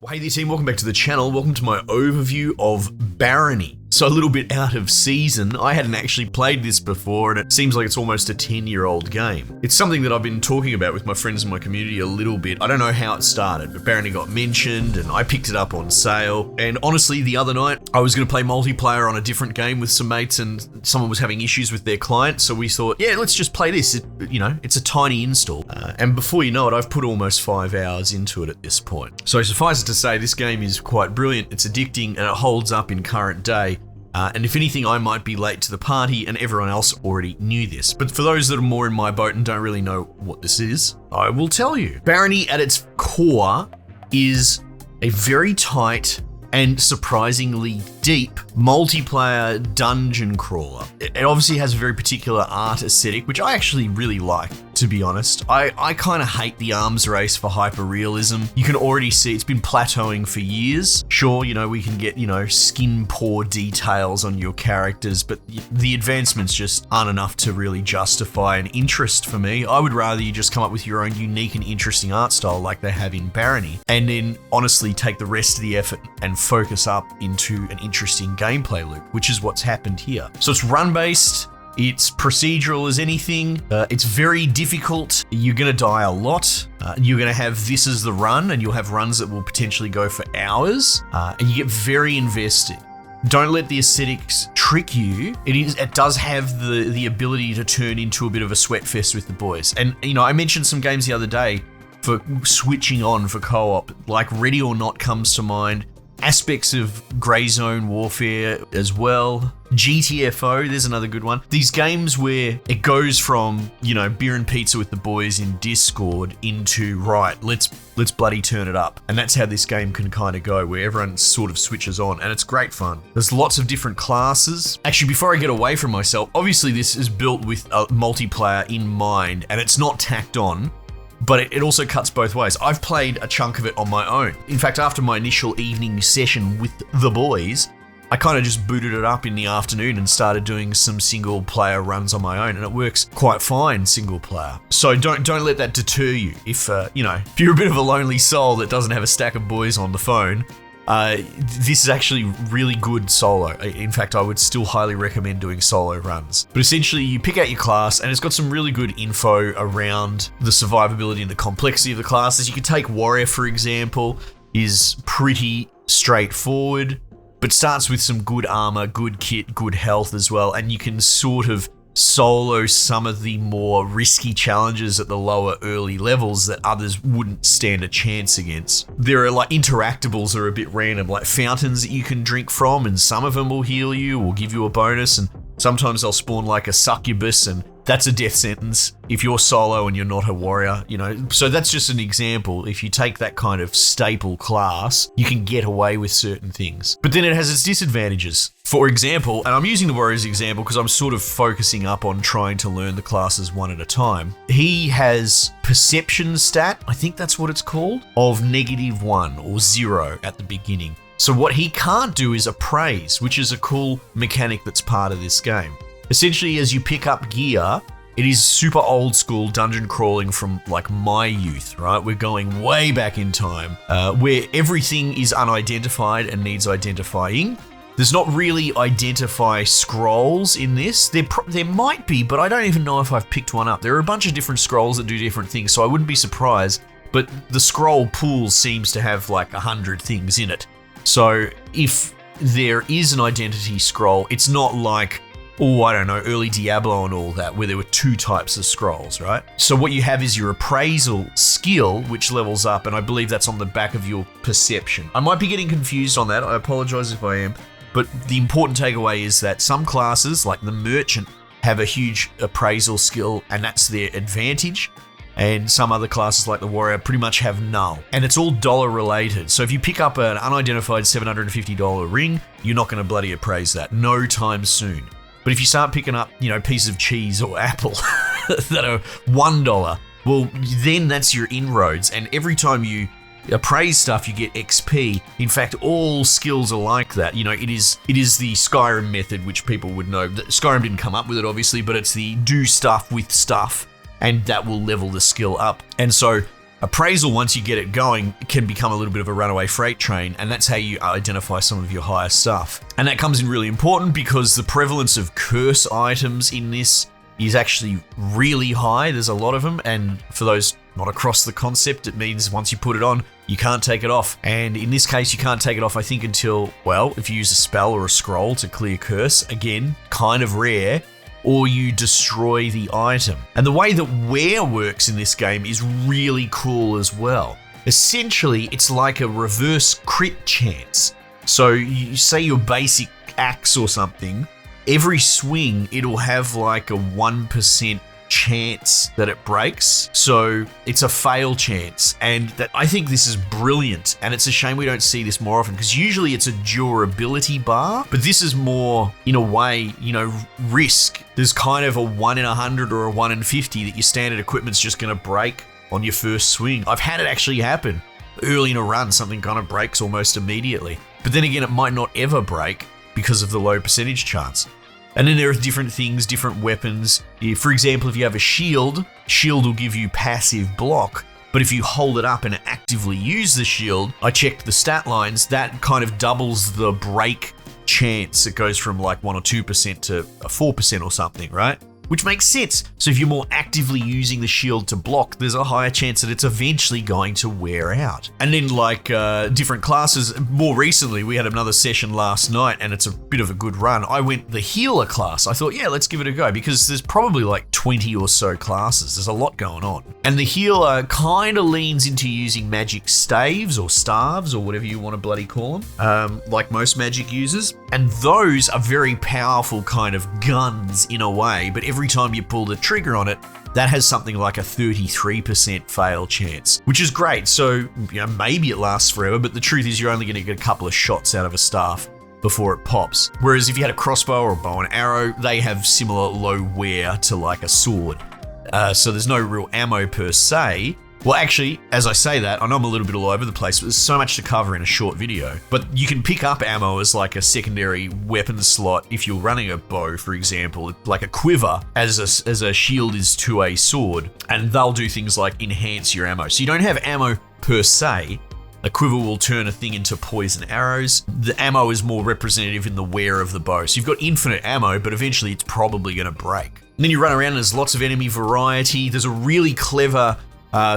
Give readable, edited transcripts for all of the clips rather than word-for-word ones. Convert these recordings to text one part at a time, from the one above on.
Well, hey there team, welcome back to the channel. Welcome to my overview of Barony. So a little bit out of season. I hadn't actually played this before and it seems like it's almost a 10-year-old game. It's something that I've been talking about with my friends in my community a little bit. I don't know how it started, but Barony got mentioned and I picked it up on sale. And honestly, the other night, I was going to play multiplayer on a different game with some mates and someone was having issues with their client. So we thought, yeah, let's just play this. It's a tiny install. And before you know it, I've put almost 5 hours into it at this point. So suffice it to say, this game is quite brilliant. It's addicting and it holds up in current day. And if anything, I might be late to the party and everyone else already knew this. But for those that are more in my boat and don't really know what this is, I will tell you. Barony at its core is a very tight and surprisingly deep multiplayer dungeon crawler. It obviously has a very particular art aesthetic, which I actually really like, to be honest. I kind of hate the arms race for hyper-realism. You can already see it's been plateauing for years. Sure, we can get, skin poor details on your characters, but the advancements just aren't enough to really justify an interest for me. I would rather you just come up with your own unique and interesting art style like they have in Barony, and then honestly take the rest of the effort and focus up into an interesting gameplay loop, which is what's happened here. So it's run-based, it's procedural as anything, it's very difficult, you're gonna die a lot, you're gonna have this as the run, and you'll have runs that will potentially go for hours, and you get very invested. Don't let the aesthetics trick you. It does have the ability to turn into a bit of a sweat fest with the boys. And I mentioned some games the other day for switching on for co-op, like Ready or Not comes to mind. Aspects of Grey Zone Warfare as well. GTFO, there's another good one. These games where it goes from, beer and pizza with the boys in Discord into, right, let's bloody turn it up. And that's how this game can kind of go, where everyone sort of switches on, and it's great fun. There's lots of different classes. Actually, before I get away from myself, obviously this is built with a multiplayer in mind, and it's not tacked on. But it also cuts both ways. I've played a chunk of it on my own. In fact, after my initial evening session with the boys, I kind of just booted it up in the afternoon and started doing some single player runs on my own, and it works quite fine single player. So don't let that deter you. If you're a bit of a lonely soul that doesn't have a stack of boys on the phone, this is actually really good solo. In fact, I would still highly recommend doing solo runs. But essentially, you pick out your class, and it's got some really good info around the survivability and the complexity of the classes. You could take Warrior, for example, is pretty straightforward, but starts with some good armor, good kit, good health as well, and you can sort of solo some of the more risky challenges at the lower early levels that others wouldn't stand a chance against. There are interactables that are a bit random, like fountains that you can drink from, and some of them will heal you or give you a bonus, and sometimes they'll spawn like a succubus, and that's a death sentence if you're solo and you're not a warrior, So that's just an example. If you take that kind of staple class, you can get away with certain things. But then it has its disadvantages. For example, and I'm using the warrior as an example because I'm sort of focusing up on trying to learn the classes one at a time. He has perception stat, I think that's what it's called, of -1 or 0 at the beginning. So what he can't do is appraise, which is a cool mechanic that's part of this game. Essentially, as you pick up gear, it is super old school dungeon crawling from my youth, right? We're going way back in time, where everything is unidentified and needs identifying. There's not really identify scrolls in this. There might be, but I don't even know if I've picked one up. There are a bunch of different scrolls that do different things, so I wouldn't be surprised, but the scroll pool seems to have 100 things in it. So if there is an identity scroll, it's not like, early Diablo and all that, where there were 2 types of scrolls, right? So what you have is your appraisal skill, which levels up, and I believe that's on the back of your perception. I might be getting confused on that, I apologize if I am, but the important takeaway is that some classes, like the merchant, have a huge appraisal skill, and that's their advantage, and some other classes like the warrior pretty much have null. And it's all dollar related, so if you pick up an unidentified $750 ring, you're not going to bloody appraise that, no time soon. But if you start picking up, pieces of cheese or apple that are $1, well, then that's your inroads. And every time you appraise stuff, you get XP. In fact, all skills are like that. It is the Skyrim method, which people would know. Skyrim didn't come up with it, obviously, but it's the do stuff with stuff, and that will level the skill up. And so Appraisal, once you get it going, can become a little bit of a runaway freight train, and that's how you identify some of your higher stuff. And that comes in really important because the prevalence of curse items in this is actually really high. There's a lot of them, and for those not across the concept, it means once you put it on, you can't take it off. And in this case, you can't take it off, I think, until, well, if you use a spell or a scroll to clear curse, again, kind of rare, or you destroy the item. And the way that wear works in this game is really cool as well. Essentially, it's like a reverse crit chance. So you say your basic axe or something, every swing it'll have like a 1% chance that it breaks. So it's a fail chance, and that I think this is brilliant, and it's a shame we don't see this more often because usually it's a durability bar, but this is more, in a way, risk. There's kind of a 1 in 100 or a 1 in 50 that your standard equipment's just going to break on your first swing. I've had it actually happen early in a run. Something kind of breaks almost immediately, but then again, it might not ever break because of the low percentage chance. And then there are different things, different weapons. For example, if you have a shield will give you passive block. But if you hold it up and actively use the shield, I checked the stat lines, that kind of doubles the break chance. It goes from like 1 or 2% to a 4% or something, right? Which makes sense. So if you're more actively using the shield to block, there's a higher chance that it's eventually going to wear out. And then like different classes, more recently, we had another session last night and it's a bit of a good run. I went the healer class. I thought, yeah, let's give it a go because there's probably like 20 or so classes. There's a lot going on. And the healer kind of leans into using magic staves or staves or whatever you want to bloody call them, like most magic users. And those are very powerful kind of guns in a way, but every time you pull the trigger on it, that has something like a 33% fail chance, which is great. So, maybe it lasts forever, but the truth is you're only going to get a couple of shots out of a staff before it pops. Whereas if you had a crossbow or a bow and arrow, they have similar low wear to like a sword. So there's no real ammo per se. Well, actually, as I say that, I know I'm a little bit all over the place, but there's so much to cover in a short video. But you can pick up ammo as like a secondary weapon slot if you're running a bow, for example, like a quiver as a shield is to a sword, and they'll do things like enhance your ammo. So you don't have ammo per se. A quiver will turn a thing into poison arrows. The ammo is more representative in the wear of the bow. So you've got infinite ammo, but eventually it's probably going to break. And then you run around and there's lots of enemy variety. There's a really clever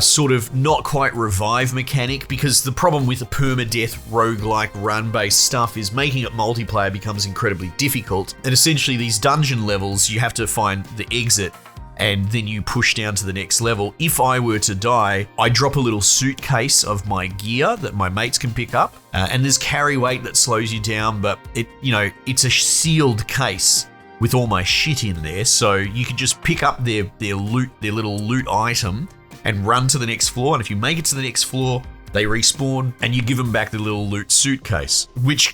sort of not quite revive mechanic, because the problem with the permadeath roguelike run-based stuff is making it multiplayer becomes incredibly difficult. And essentially these dungeon levels, you have to find the exit and then you push down to the next level. If I were to die, I drop a little suitcase of my gear that my mates can pick up, and there's carry weight that slows you down, but it's a sealed case with all my shit in there, so you can just pick up their loot, their little loot item, and run to the next floor. And if you make it to the next floor, they respawn and you give them back the little loot suitcase, which,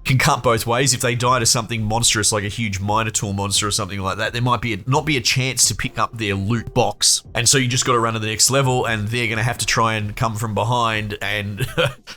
can cut both ways. If they die to something monstrous like a huge Minotaur monster or something like that, there might not be a chance to pick up their loot box. And so you just got to run to the next level, and they're going to have to try and come from behind and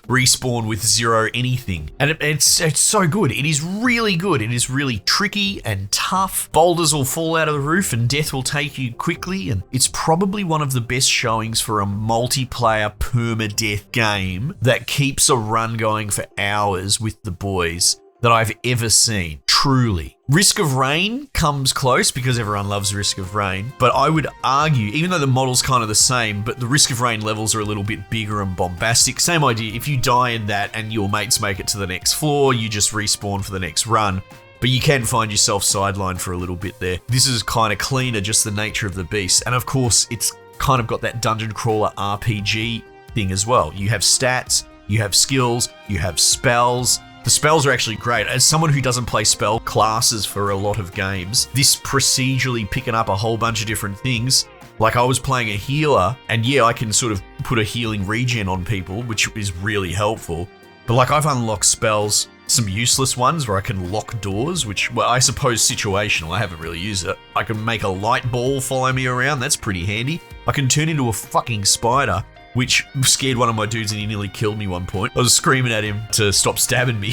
respawn with zero anything. And it's so good. It is really good. It is really tricky and tough. Boulders will fall out of the roof and death will take you quickly. And it's probably one of the best showings for a multiplayer permadeath game that keeps a run going for hours with the boys that I've ever seen, truly. Risk of Rain comes close because everyone loves Risk of Rain, but I would argue, even though the model's kind of the same, but the Risk of Rain levels are a little bit bigger and bombastic. Same idea, if you die in that and your mates make it to the next floor, you just respawn for the next run, but you can find yourself sidelined for a little bit there. This is kind of cleaner, just the nature of the beast, and of course, it's kind of got that dungeon crawler RPG thing as well. You have stats, you have skills, you have spells. The spells are actually great. As someone who doesn't play spell classes for a lot of games, this procedurally picking up a whole bunch of different things. Like I was playing a healer, and yeah, I can sort of put a healing regen on people, which is really helpful. But like I've unlocked spells, some useless ones where I can lock doors, which, well, I suppose situational, I haven't really used it. I can make a light ball follow me around, that's pretty handy. I can turn into a fucking spider, which scared one of my dudes and he nearly killed me one point. I was screaming at him to stop stabbing me.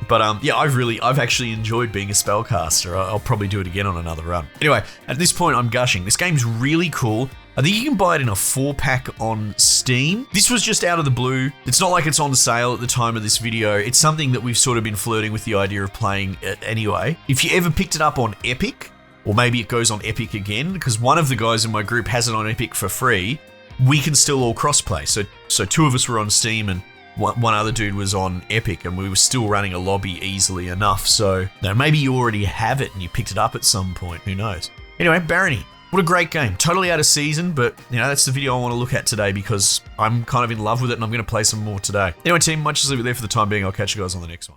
But yeah, I've actually enjoyed being a spellcaster. I'll probably do it again on another run. Anyway, at this point I'm gushing. This game's really cool. I think you can buy it in a 4-pack on Steam. This was just out of the blue. It's not like it's on sale at the time of this video. It's something that we've sort of been flirting with the idea of playing it anyway. If you ever picked it up on Epic, or maybe it goes on Epic again, because one of the guys in my group has it on Epic for free, we can still all crossplay. So 2 of us were on Steam and one other dude was on Epic, and we were still running a lobby easily enough. So maybe you already have it and you picked it up at some point. Who knows? Anyway, Barony. What a great game. Totally out of season, but that's the video I want to look at today because I'm kind of in love with it and I'm going to play some more today. Anyway, team, might just leave it there for the time being. I'll catch you guys on the next one.